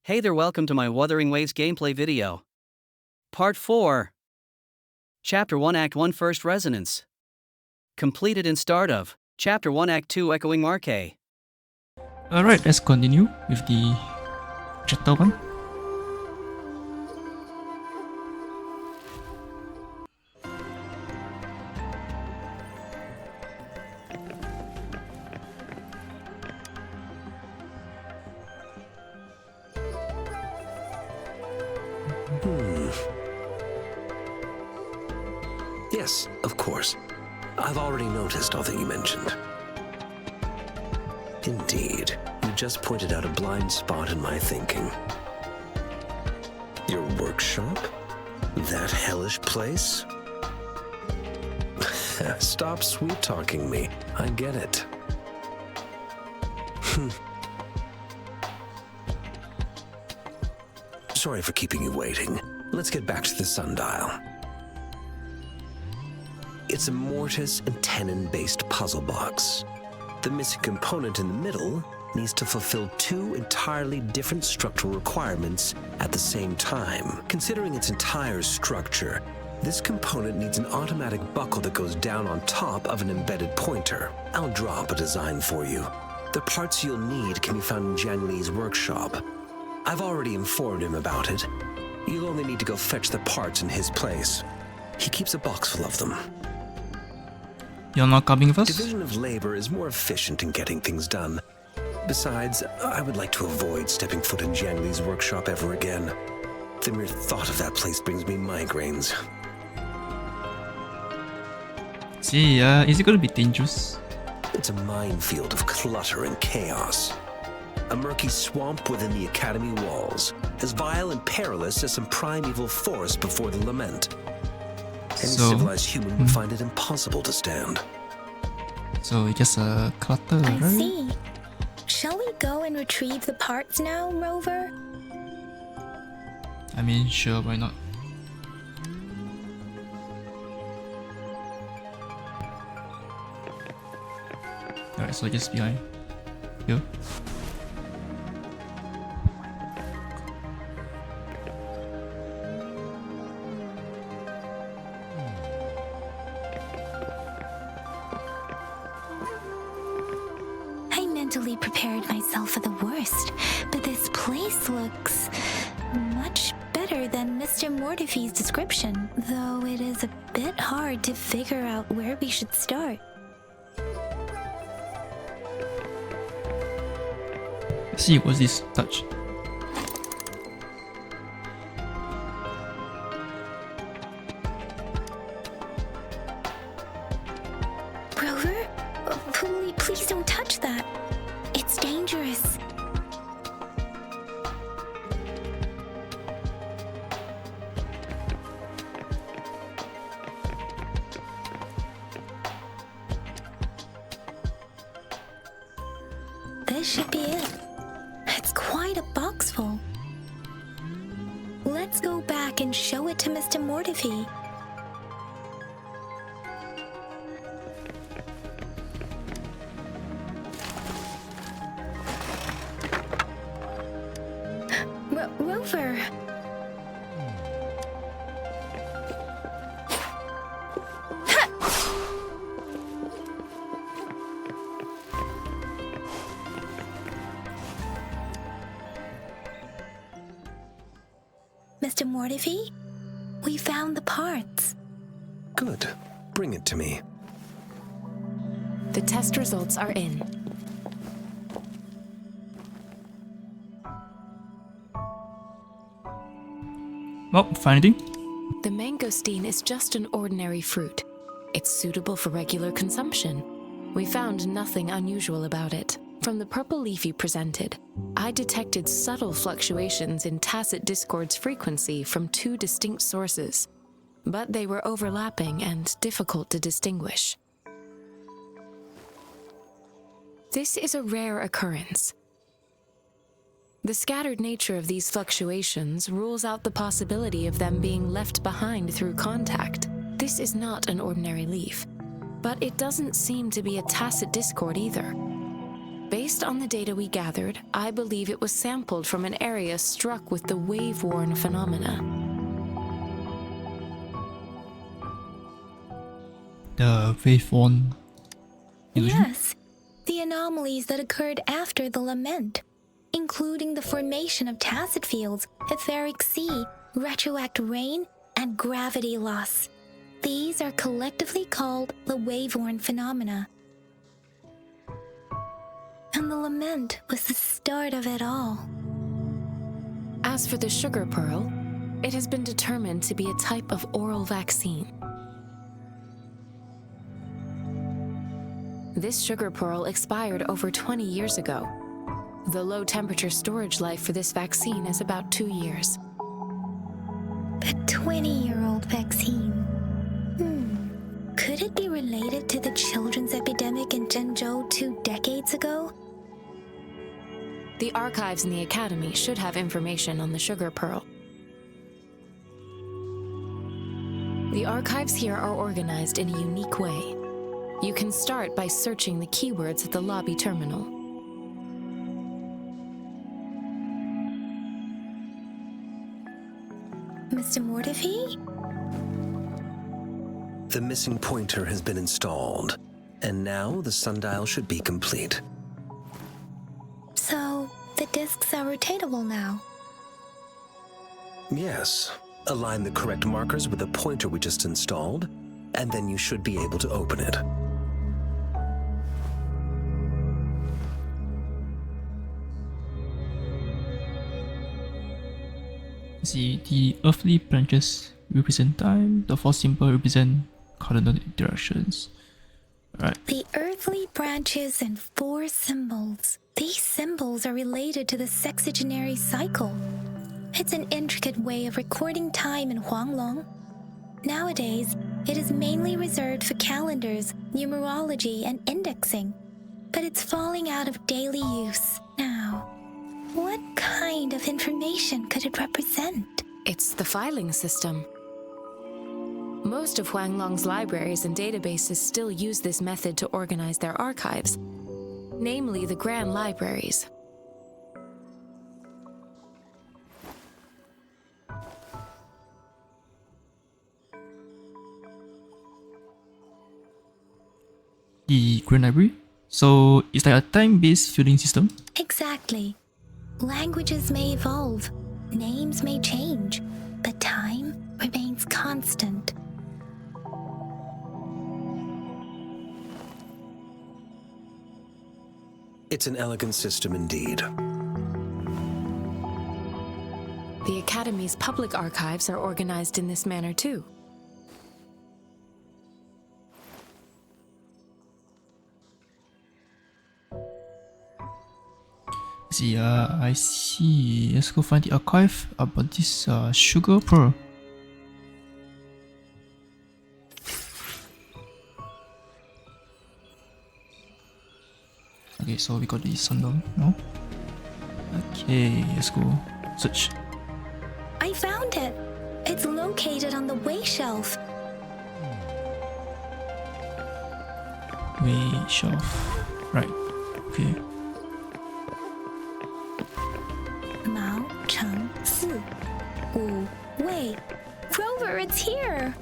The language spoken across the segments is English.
Hey there, welcome to my Wuthering Waves gameplay video. Part 4. Chapter 1 Act 1 First Resonance. Completed in start of Chapter 1 Act 2 Echoing Marche. Alright, let's continue with the chapter 1. Yes, of course. I've already noticed all that you mentioned. Indeed, you just pointed out a blind spot in my thinking. Your workshop? That hellish place? Stop sweet-talking me. I get it. Sorry for keeping you waiting. Let's get back to the sundial. It's a mortise and tenon-based puzzle box. The missing component in the middle needs to fulfill two entirely different structural requirements at the same time. Considering its entire structure, this component needs an automatic buckle that goes down on top of an embedded pointer. I'll draw up a design for you. The parts you'll need can be found in Jiang Li's workshop. I've already informed him about it. You'll only need to go fetch the parts in his place. He keeps a box full of them. You're not coming with us? Division of labor is more efficient in getting things done. Besides, I would like to avoid stepping foot in Jiang Li's workshop ever again. The mere thought of that place brings me migraines. See, is it gonna be dangerous? It's a minefield of clutter and chaos. A murky swamp within the academy walls, as vile and perilous as some primeval forest before the lament. Any civilized human would find it impossible to stand. So it's just a clutter, I right? see. Shall we go and retrieve the parts now, Rover? I mean, sure, why not? Alright, so just behind here. I mentally prepared myself for the worst, but this place looks much better than Mr. Mortify's description, though it is a bit hard to figure out where we should start. Let's see, what's this touch? Rover? Please don't touch that. It's dangerous. This should be it. It's quite a box full. Let's go back and show it to Mr. Mortify. Rover. Mr. Mortify, we found the parts. Good. Bring it to me. The test results are in. Well, finding. The mangosteen is just an ordinary fruit. It's suitable for regular consumption. We found nothing unusual about it. From the purple leaf you presented, I detected subtle fluctuations in tacit discord's frequency from two distinct sources, but they were overlapping and difficult to distinguish. This is a rare occurrence. The scattered nature of these fluctuations rules out the possibility of them being left behind through contact. This is not an ordinary leaf, but it doesn't seem to be a tacit discord either. Based on the data we gathered, I believe it was sampled from an area struck with the wave-worn phenomena. The wave-worn illusion? Yes, the anomalies that occurred after the lament, including the formation of tacit fields, etheric sea, retroact rain, and gravity loss. These are collectively called the wave-worn phenomena. And the lament was the start of it all. As for the sugar pearl, it has been determined to be a type of oral vaccine. This sugar pearl expired over 20 years ago. The low-temperature storage life for this vaccine is about 2 years. A 20-year-old vaccine. Could it be related to the children's epidemic in Zhengzhou 2 decades ago? The archives in the Academy should have information on the sugar pearl. The archives here are organized in a unique way. You can start by searching the keywords at the lobby terminal. Mr. Mortefi? The missing pointer has been installed, and now the sundial should be complete. So, the discs are rotatable now. Yes. Align the correct markers with the pointer we just installed, and then you should be able to open it. See, the earthly branches represent time, the 4 symbols represent cardinal directions. Alright. The earthly branches and 4 symbols. These symbols are related to the sexagenary cycle. It's an intricate way of recording time in Huanglong. Nowadays, it is mainly reserved for calendars, numerology, and indexing, but it's falling out of daily use now. What kind of information could it represent? It's the filing system. Most of Huanglong's libraries and databases still use this method to organize their archives, namely the grand libraries. The Grand Library? So it's like a time-based filling system? Exactly. Languages may evolve, names may change, but time remains constant. It's an elegant system indeed. The Academy's public archives are organized in this manner too. See, I see. Let's go find the archive about this sugar pearl. Okay, so we got the sundown now. Okay, let's go search. I found it! It's located on the way shelf. Way shelf. Right. Okay. Mao Cheng Si. Wu Wei. Rover, it's here!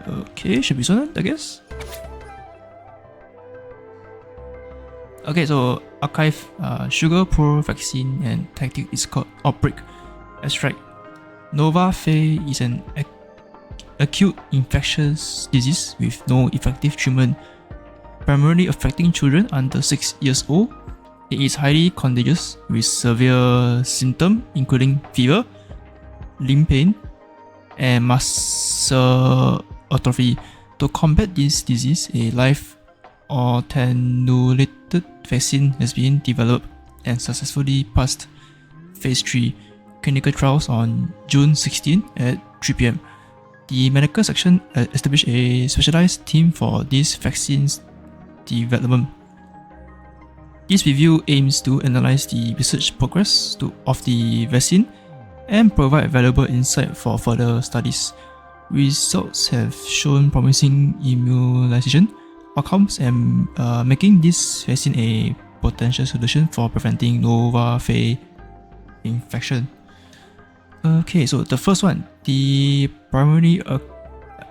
Okay, should be sorted, I guess. Okay, so archive sugar pearl vaccine and tactic is called Outbreak. That's right. Nova Fei is an acute infectious disease with no effective treatment, primarily affecting children under 6 years old. It is highly contagious with severe symptoms including fever, limb pain, and muscle atrophy. To combat this disease, a live attenuated vaccine has been developed and successfully passed phase 3 clinical trials on June 16 at 3 p.m. The medical section established a specialized team for this vaccine's development. This review aims to analyze the research progress of the vaccine and provide valuable insight for further studies. Results have shown promising immunization, outcomes and making this vaccine a potential solution for preventing Nova Fey infection. Okay, so the first one, the primary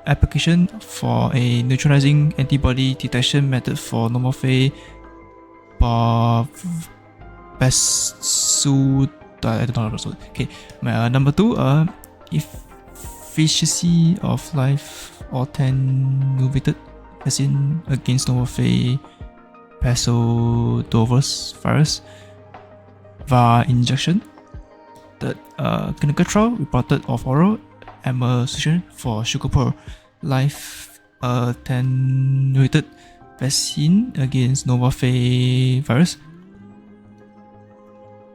application for a neutralizing antibody detection method for Nova Fey I don't know. Okay, number 2, efficacy of life attenuated vaccine against Nova Fey Pseudovirus virus via injection. The clinical trial reported of oral administration for sugar pearl life attenuated vaccine against Nova Fey virus.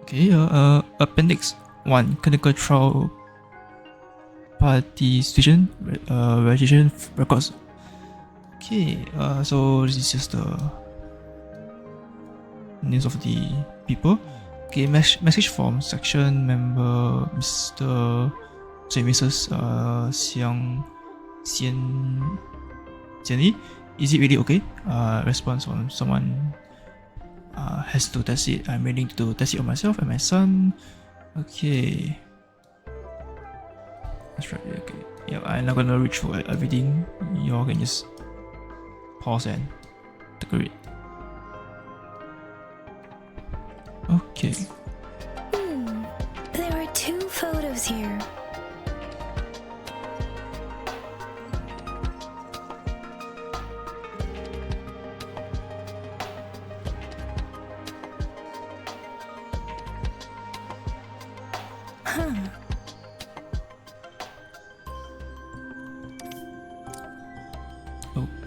Okay, Appendix 1 clinical trial participation registration records. Okay, so this is just the names of the people. Okay, message from section member Mrs. Jianli. Is it really okay? Response from someone has to test it. I'm willing to test it on myself and my son. Okay. That's right. Okay. Yeah, I'm not gonna read through everything. You all can just pause and take a read. Okay. There are 2 photos here.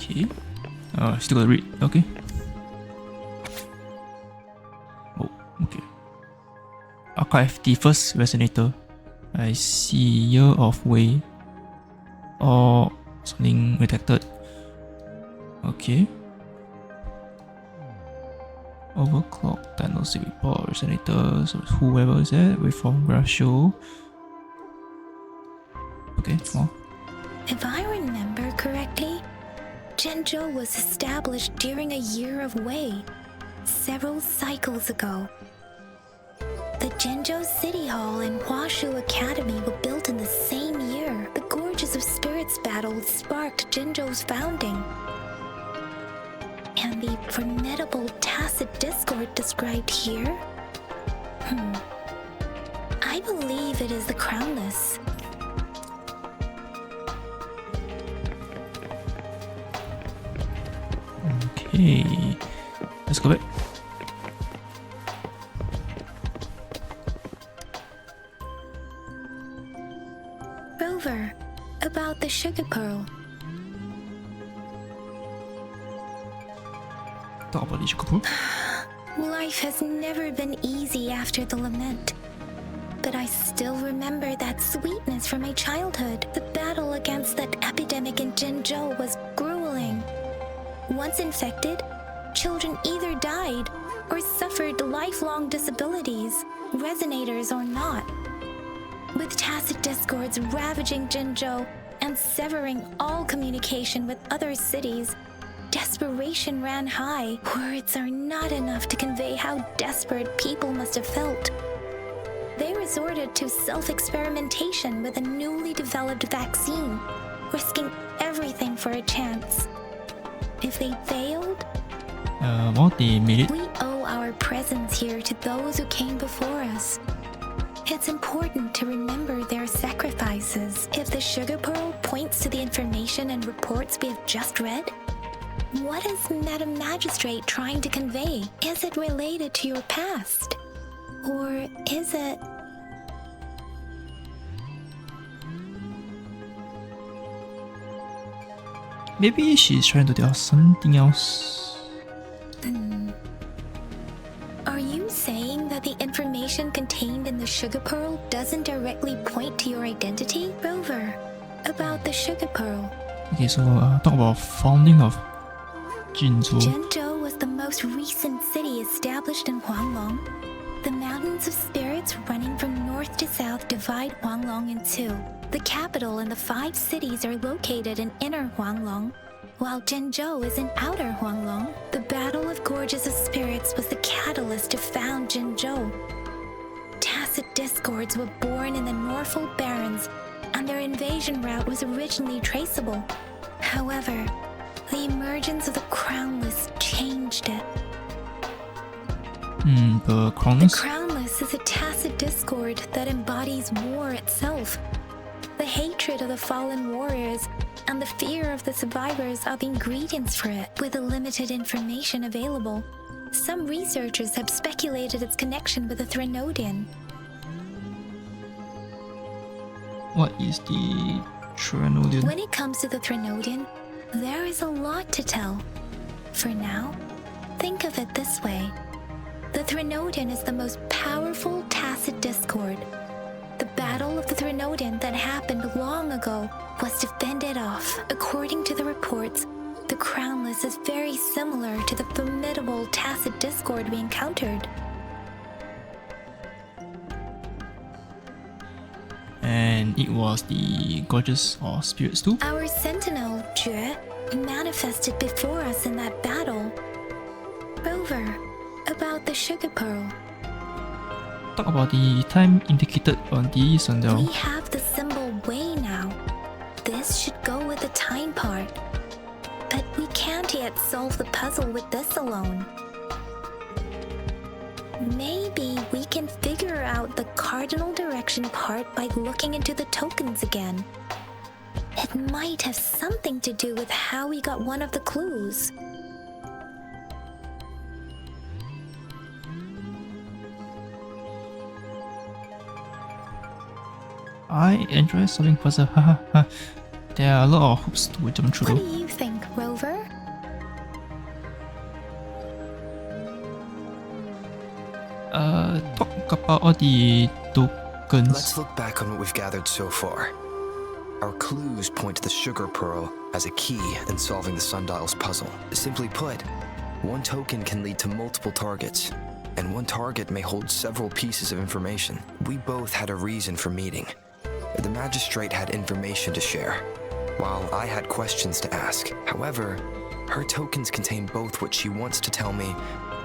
Okay. Still gotta read. Okay. Oh, okay. Archive the first resonator. I see year of way or something detected. Okay. Overclock diagnostic report resonator. So whoever is that, waveform graph show. Okay. Oh. If I remember correctly, Zhenzhou was established during a year of Wei, several cycles ago. The Zhenzhou City Hall and Huashu Academy were built in the same year. The Gorges of Spirits battle sparked Zhenzhou's founding. And the formidable tacit discord described here? I believe it is the Crownless. Okay, let's go back. Rover, about the sugar pearl. Talk about the sugar pearl. Life has never been easy after the lament. But I still remember that sweetness from my childhood. The battle against that epidemic in Zhenzhou was grueling. Once infected, children either died or suffered lifelong disabilities, resonators or not. With tacit discords ravaging Zhenzhou and severing all communication with other cities, desperation ran high. Words are not enough to convey how desperate people must have felt. They resorted to self-experimentation with a newly developed vaccine, risking everything for a chance. If they failed, They made it. we owe our presence here to those who came before us. It's important to remember their sacrifices. If the sugar pearl points to the information and reports we have just read, what is Madam Magistrate trying to convey? Is it related to your past? Or is it... Maybe she's trying to tell us something else. Are you saying that the information contained in the sugar pearl doesn't directly point to your identity? Rover, about the sugar pearl. Okay, so talk about founding of Jinzhou. Zhenzhou was the most recent city established in Huanglong. The mountains of spirits running from north to south divide Huanglong in two. The capital and the 5 cities are located in inner Huanglong, while Jinzhou is in Outer Huanglong. The Battle of Gorges of Spirits was the catalyst to found Jinzhou. Tacit discords were born in the Norfolk Barrens, and their invasion route was originally traceable. However, the emergence of the Crownless changed it. The Crownless? The Crownless is a tacit discord that embodies war itself. The hatred of the fallen warriors and the fear of the survivors are the ingredients for it. With the limited information available, some researchers have speculated its connection with the Threnodian. What is the Threnodian? When it comes to the Threnodian, there is a lot to tell. For now, think of it this way. The Threnodian is the most powerful tacit discord. The Battle of the Threnodian that happened long ago was to fend it off. According to the reports, the Crownless is very similar to the formidable tacit discord we encountered. And it was the Gorges of Spirits too? Our sentinel, Jue, manifested before us in that battle. Rover, about the sugar pearl. Talk about the time indicated on the sundial. We have the symbol way now. This should go with the time part. But we can't yet solve the puzzle with this alone. Maybe we can figure out the cardinal direction part by looking into the tokens again. It might have something to do with how we got one of the clues. I enjoy solving puzzles. There are a lot of hoops to jump What through. do you think, Rover? Talk about all the tokens. Let's look back on what we've gathered so far. Our clues point to the sugar pearl as a key in solving the sundial's puzzle. Simply put, one token can lead to multiple targets, and one target may hold several pieces of information. We both had a reason for meeting. The magistrate had information to share, while I had questions to ask. However, her tokens contain both what she wants to tell me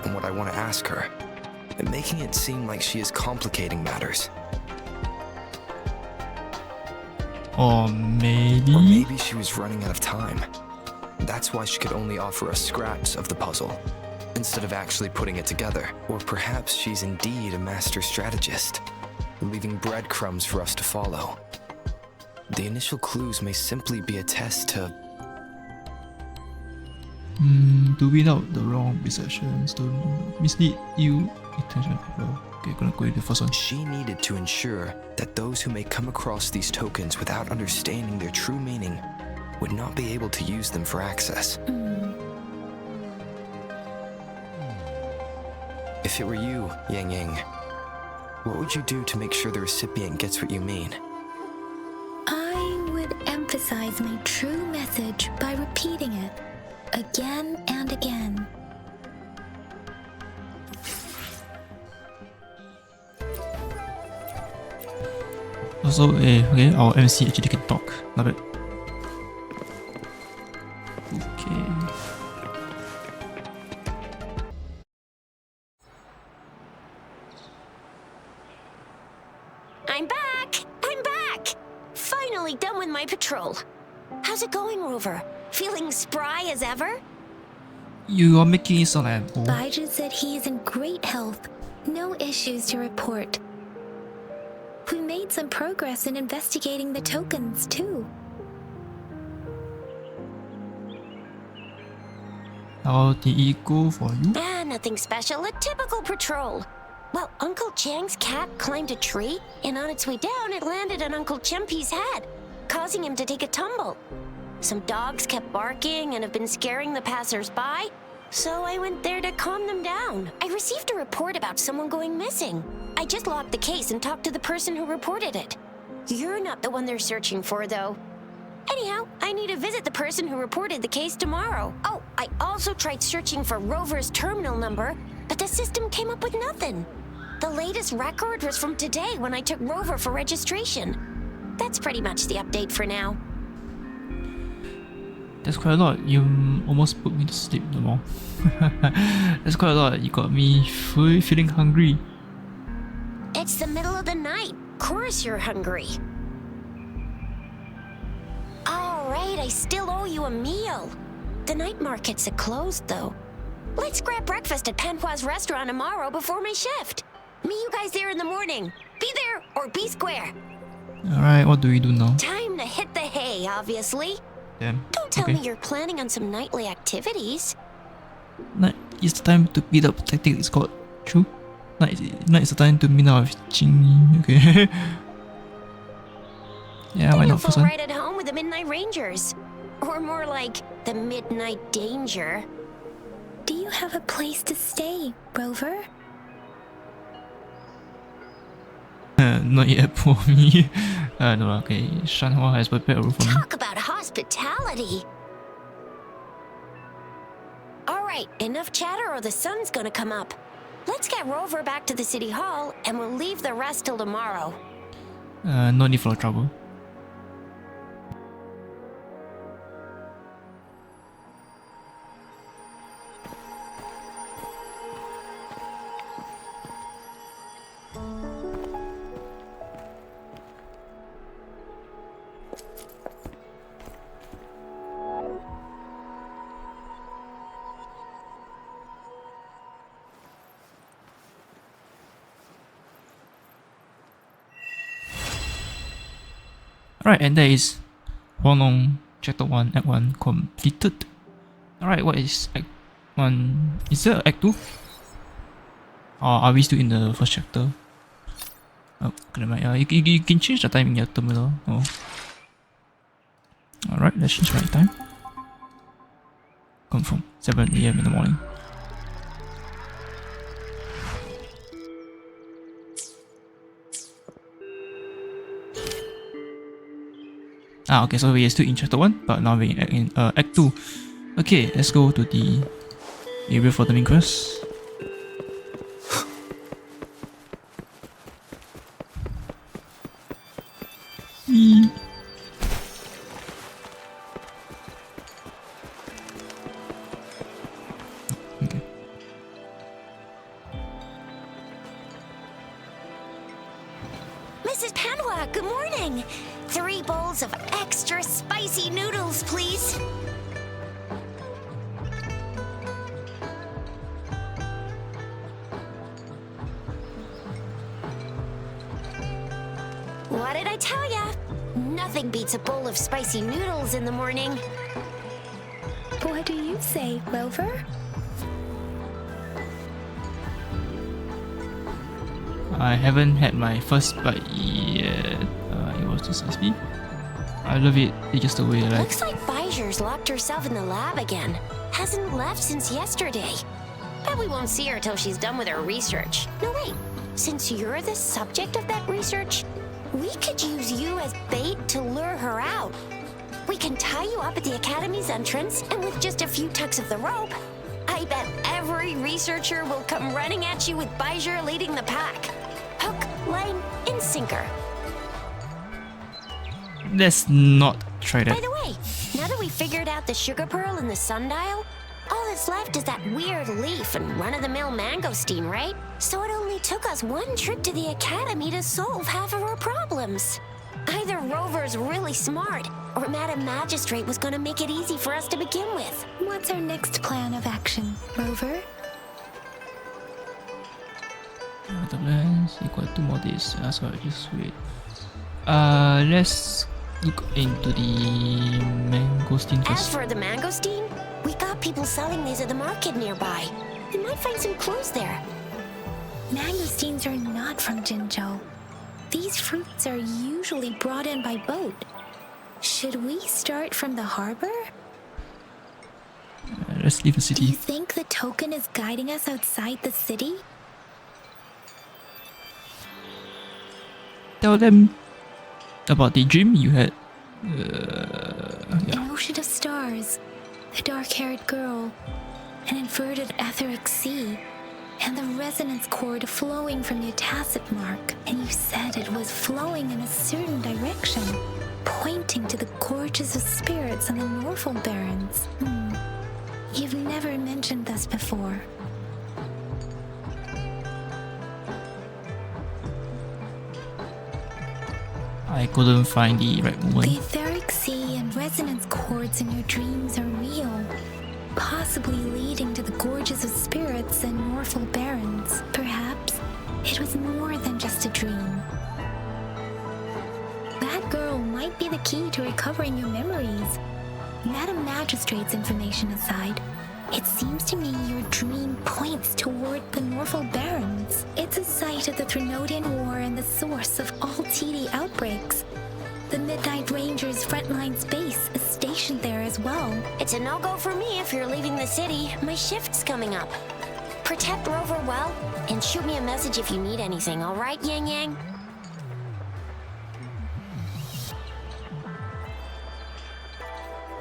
and what I want to ask her, making it seem like she is complicating matters. Or Or maybe... maybe she was running out of time. That's why she could only offer us scraps of the puzzle, instead of actually putting it together. Or perhaps she's indeed a master strategist, leaving breadcrumbs for us to follow. The initial clues may simply be a test to... to weed out the wrong perceptions, to mislead you, intentional people. Okay, gonna go with the first one. She needed to ensure that those who may come across these tokens without understanding their true meaning would not be able to use them for access. If it were you, Yang Yang, what would you do to make sure the recipient gets what you mean? I would emphasize my true message by repeating it again and again. Also, okay, our MC actually can talk. Not bad. Okay. I'm back! I'm back! Finally done with my patrol. How's it going, Rover? Feeling spry as ever? You are making it sound like Baiju said he is in great health. No issues to report. We made some progress in investigating the tokens, too. How did it go for you? Ah, nothing special. A typical patrol. Well, Uncle Chang's cat climbed a tree, and on its way down, it landed on Uncle Chempi's head, causing him to take a tumble. Some dogs kept barking and have been scaring the passers-by, so I went there to calm them down. I received a report about someone going missing. I just logged the case and talked to the person who reported it. You're not the one they're searching for, though. Anyhow, I need to visit the person who reported the case tomorrow. Oh, I also tried searching for Rover's terminal number, but the system came up with nothing. The latest record was from today when I took Rover for registration. That's pretty much the update for now. That's quite a lot. You almost put me to sleep no more. That's quite a lot. You got me feeling hungry. It's the middle of the night. Of course you're hungry. All right, I still owe you a meal. The night markets are closed, though. Let's grab breakfast at Panhua's restaurant tomorrow before my shift. Meet you guys there in the morning. Be there or be square. Alright, what do we do now? Time to hit the hay, obviously. Damn. Don't tell Okay. me you're planning on some nightly activities. Night is the time to beat up tactic is called. True. Night is the time to meet up with Jingyi. Okay. Yeah, why Then you'll not first fall one? right at home with the Midnight Rangers. Or more like, the Midnight Danger. Do you have a place to stay, Rover? Not yet for me. No, okay. Shanhua has prepared a room for me. Talk about hospitality. Alright, enough chatter or the sun's gonna come up. Let's get Rover back to the city hall, and we'll leave the rest till tomorrow. No need for trouble. Alright, and there is Huanglong Chapter 1, Act 1 completed. Alright, what is Act 1? Is there Act 2? Or are we still in the first chapter? Oh, never mind. You can change the time in your terminal. Oh. Alright, let's change my time. Confirm, 7 AM in the morning. Okay, so we are still in chapter 1, but now we're in Act 2. Okay, let's go to the area for the main quest. Okay. Mrs. Panhua, good morning. 3 bowls of extra spicy noodles, please. What did I tell ya? Nothing beats a bowl of spicy noodles in the morning. What do you say, Rover? I haven't had my first bite yet. It was too spicy. I love it. It's just the way I like. Looks like Bijou's locked herself in the lab again. Hasn't left since yesterday. Bet we won't see her till she's done with her research. No, wait. Since you're the subject of that research, we could use you as bait to lure her out. We can tie you up at the Academy's entrance, and with just a few tugs of the rope, I bet every researcher will come running at you with Bijou leading the pack. Hook, line, and sinker. Let's not try By that. the way, now that we figured out the sugar pearl and the sundial, all that's left is that weird leaf and run-of-the-mill mangosteen, right? So it only took us 1 trip to the Academy to solve half of our problems. Either Rover's really smart, or Madam Magistrate was gonna make it easy for us to begin with. What's our next plan of action, Rover? The plans equal to more days. So I just wait. Let's look into the mangosteen As first. for the mangosteen, we got people selling these at the market nearby. We might find some clues there. Mangosteens are not from Jinzhou. These fruits are usually brought in by boat. Should we start from the harbor? Let's leave the Do you city. think the token is guiding us outside the city? Tell them about the dream you had. Yeah. An ocean of stars, a dark-haired girl, an inverted etheric sea, and the resonance cord flowing from your tacit mark. And you said it was flowing in a certain direction. pointing to the gorges of spirits and the Norfolk Barrens. You've never mentioned this before. I couldn't find the right The moment. etheric sea and resonance chords in your dreams are real, possibly leading to the gorges of spirits and Norfolk Barrens. Perhaps it was more than just a dream. That girl might be the key to recovering your memories. Madam Magistrate's information aside, it seems to me your dream points toward the Norfolk Barrens. It's a site of the Threnodian War and the source of all TD outbreaks. The Midnight Rangers' frontline base is stationed there as well. It's a no-go for me if you're leaving the city. My shift's coming up. Protect Rover well, and shoot me a message if you need anything, all right, Yang Yang?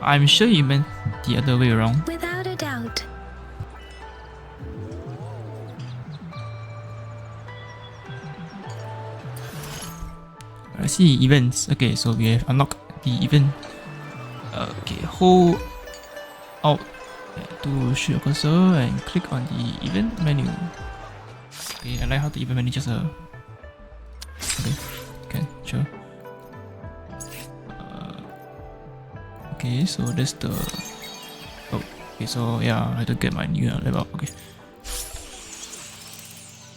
I'm sure you meant the other way around. Without a doubt. I see events. Okay, so we have unlocked the event. Okay, hold out to shoot your cursor and click on the event menu. Okay, I like how the event menu just okay, sure. Okay, so that's the okay, so yeah, I had to get my new level up. Okay.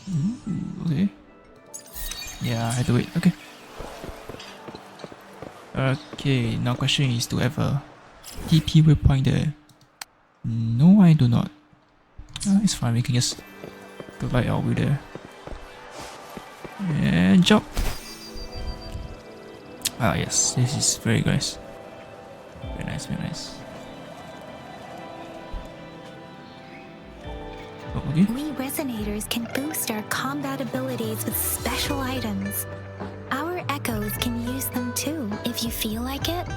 Ooh, okay. Yeah, I had to wait. Okay. Okay, now question is, do I have a TP waypoint there? No, I do not. It's fine, we can just glide our way there. And jump! Ah yes, this is very nice. Very nice, very nice. Oh, okay. We resonators can boost our combat abilities with special items. Our echoes can use them too. If you feel like it,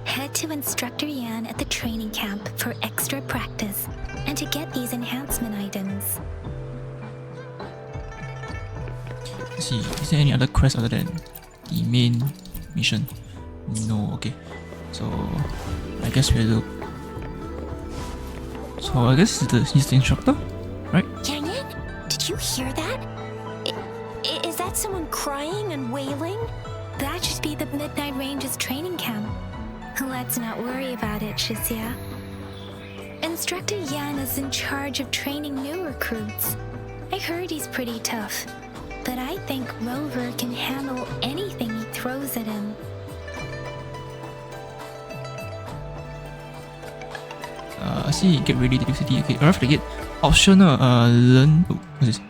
head to Instructor Yan at the training camp for extra practice and to get these enhancement items. Let's see, is there any other quest other than the main mission? No, okay. So I guess we'll do. So I guess he's the instructor, right? Yang Yang, did you hear that? Is that someone crying and wailing? That should be the Midnight Ranges training camp. Let's not worry about it, Shizia. Instructor Yan is in charge of training new recruits. I heard he's pretty tough, but I think Rover can handle anything he throws at him. I see, get ready to do city. Okay, arrive at the gate. Optional, learn. Oh, what's this?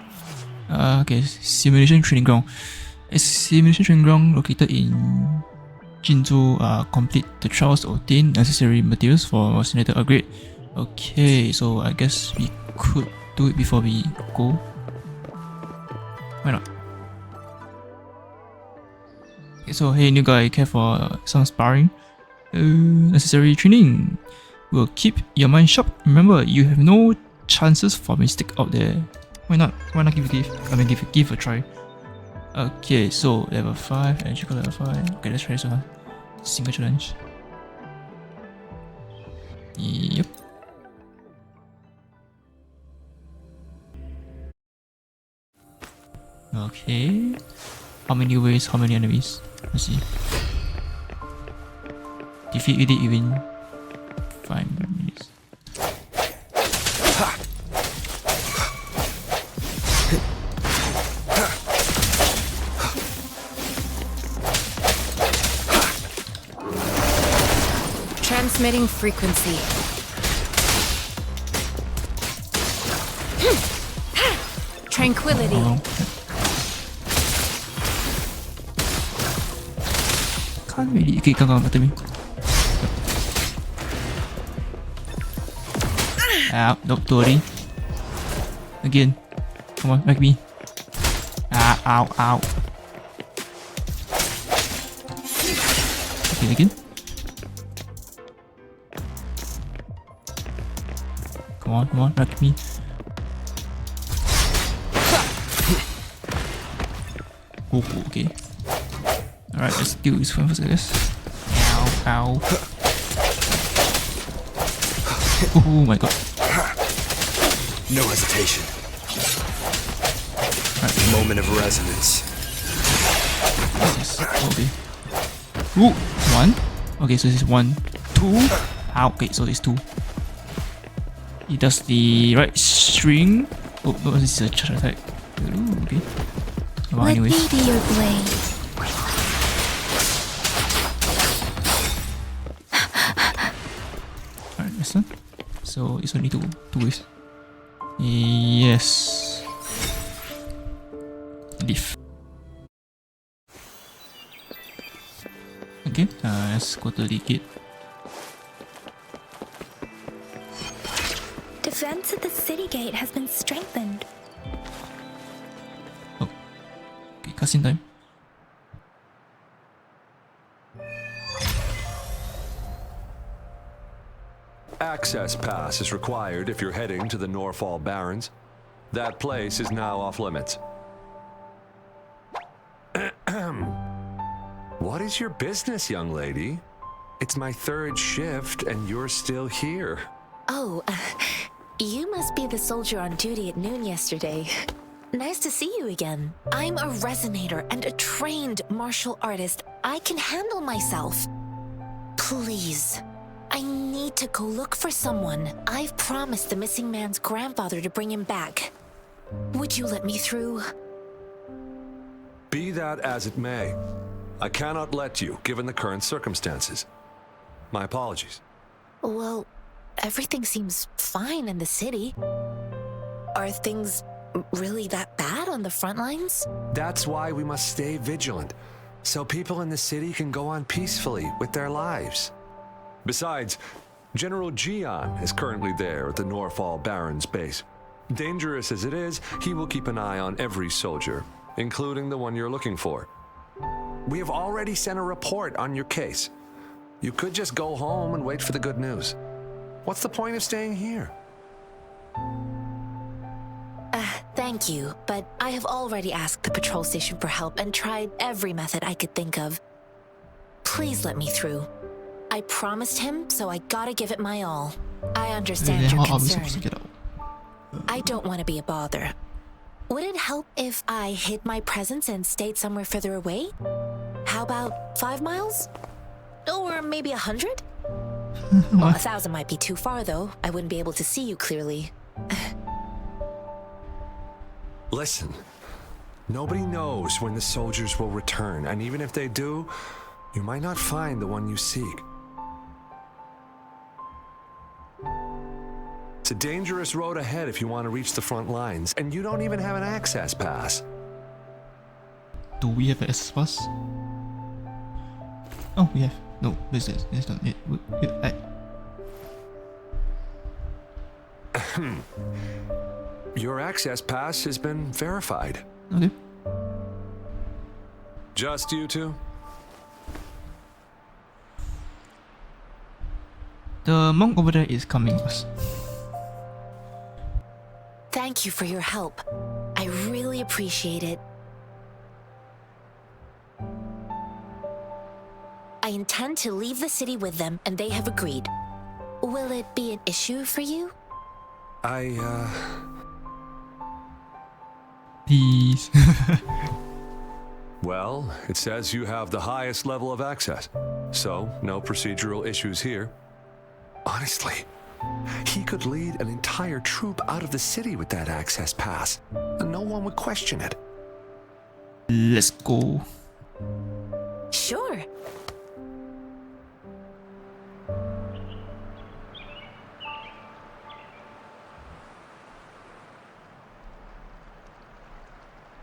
Okay, simulation training ground. A simulation training ground located in Jinzhou. Complete the trials to obtain necessary materials for simulator upgrade. Okay, so I guess we could do it before we go. Why not? Okay, so hey new guy, care for some sparring? Necessary training will keep your mind sharp. Remember, you have no chances for mistake out there. Why not? Why not give a try? Okay, so level 5 and level 5. Okay, let's try this one. Single challenge. Yep. Okay. How many ways? How many enemies? Let's see. Defeat it within 5 minutes. Transmitting frequency. Tranquility. Can't really. Okay, come on, me. Ow, nope, Tori. Again. Come on, back me. Ow, ow. Okay, again. Come on, back me. Oh, okay. Alright, let's do this one first, I guess. Ow. Oh my god. No hesitation. Right. Moment of resonance. Yes. Okay. Ooh, 1. Okay, so this is 1, 2. Ow, okay, so this is 2. He does the right string. Oh, no, this is a charge attack. Ooh, okay. Well, Let anyways. me be your blade. Alright, this one. So it's only two ways. Yes. Leaf. Okay, let's go to the gate. Defense at the city gate has been strengthened. Oh. Okay, cutscene time. Access pass is required if you're heading to the Norfall Barrens. That place is now off limits. What is your business, young lady? It's my 3rd shift and you're still here. Oh, you must be the soldier on duty at noon yesterday. Nice to see you again. I'm a resonator and a trained martial artist. I can handle myself. Please, I need to go look for someone. I've promised the missing man's grandfather to bring him back. Would you let me through? Be that as it may, I cannot let you, given the current circumstances. My apologies. Well, everything seems fine in the city. Are things really that bad on the front lines? That's why we must stay vigilant, so people in the city can go on peacefully with their lives. Besides, General Gian is currently there at the Norfall Barrens base. Dangerous as it is, he will keep an eye on every soldier, including the one you're looking for. We have already sent a report on your case. You could just go home and wait for the good news. What's the point of staying here? Thank you, but I have already asked the patrol station for help and tried every method I could think of. Please let me through. I promised him, so I gotta give it my all. I understand your How are we supposed to concern. get out? I don't want to be a bother. Would it help if I hid my presence and stayed somewhere further away? How about 5 miles? Or maybe 100? Well, 1,000 might be too far, though. I wouldn't be able to see you clearly. Listen, nobody knows when the soldiers will return, and even if they do, you might not find the one you seek. It's a dangerous road ahead if you want to reach the front lines, and you don't even have an access pass. Do we have an access pass? Oh, we have. No, this is not it. Your access pass has been verified. Okay. Just you two? The monk over there is coming us. Thank you for your help. I really appreciate it. I intend to leave the city with them, and they have agreed. Will it be an issue for you? Peace. Well, it says you have the highest level of access, so no procedural issues here. Honestly, he could lead an entire troop out of the city with that access pass, and no one would question it. Let's go. Sure.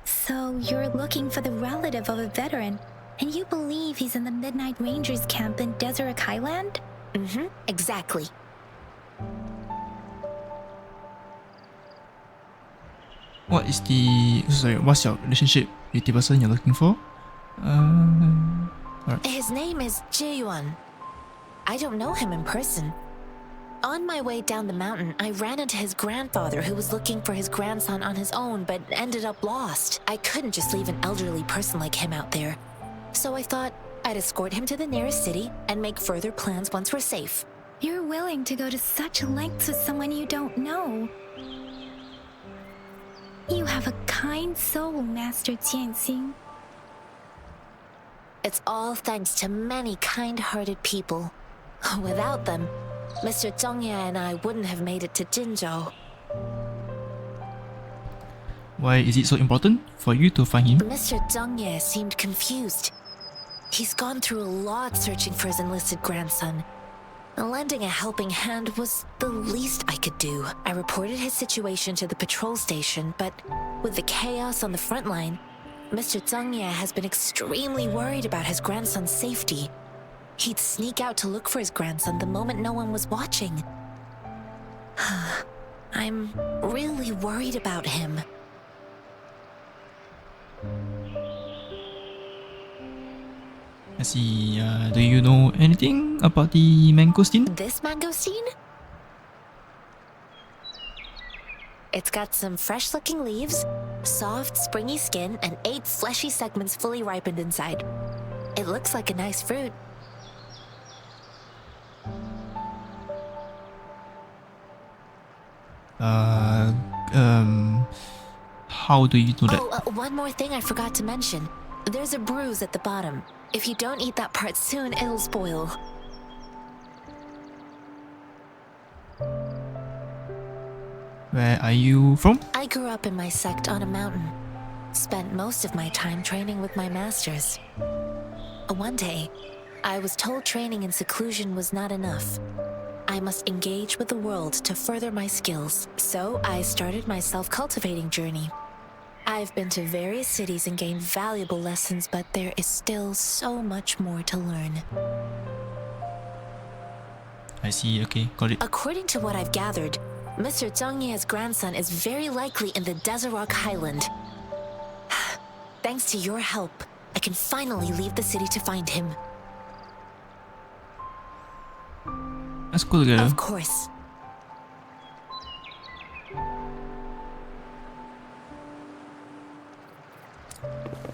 So you're looking for the relative of a veteran, and you believe he's in the Midnight Rangers camp in Deseret Highland? Mm-hmm, exactly. What's your relationship with the person you're looking for? Alright. His name is Jae-yuan. I don't know him in person. On my way down the mountain, I ran into his grandfather who was looking for his grandson on his own but ended up lost. I couldn't just leave an elderly person like him out there. So I thought I'd escort him to the nearest city and make further plans once we're safe. You're willing to go to such lengths with someone you don't know. You have a kind soul, Master Jianxing. It's all thanks to many kind-hearted people. Without them, Mr. Zhongye and I wouldn't have made it to Jinzhou. Why is it so important for you to find him? Mr. Zhongye seemed confused. He's gone through a lot searching for his enlisted grandson. Lending a helping hand was the least I could do. I reported his situation to the patrol station, but with the chaos on the front line, Mr. Zhongye has been extremely worried about his grandson's safety. He'd sneak out to look for his grandson the moment no one was watching. I'm really worried about him. I see. Do you know anything about the mangosteen? This mangosteen? It's got some fresh-looking leaves, soft, springy skin, and 8 fleshy segments fully ripened inside. It looks like a nice fruit. How do you know that? Oh, one more thing I forgot to mention. There's a bruise at the bottom. If you don't eat that part soon, it'll spoil. Where are you from? I grew up in my sect on a mountain. Spent most of my time training with my masters. One day, I was told training in seclusion was not enough. I must engage with the world to further my skills. So I started my self-cultivating journey. I've been to various cities and gained valuable lessons, but there is still so much more to learn. I see, okay, got it. According to what I've gathered, Mr. Zhongye's grandson is very likely in the Desert Rock Highland. Thanks to your help, I can finally leave the city to find him. Let's go together. Of course.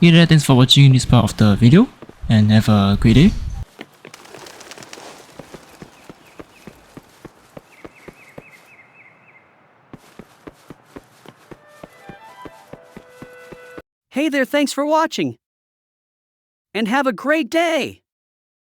Hey there, thanks for watching this part of the video and have a great day. Hey there, thanks for watching. And have a great day!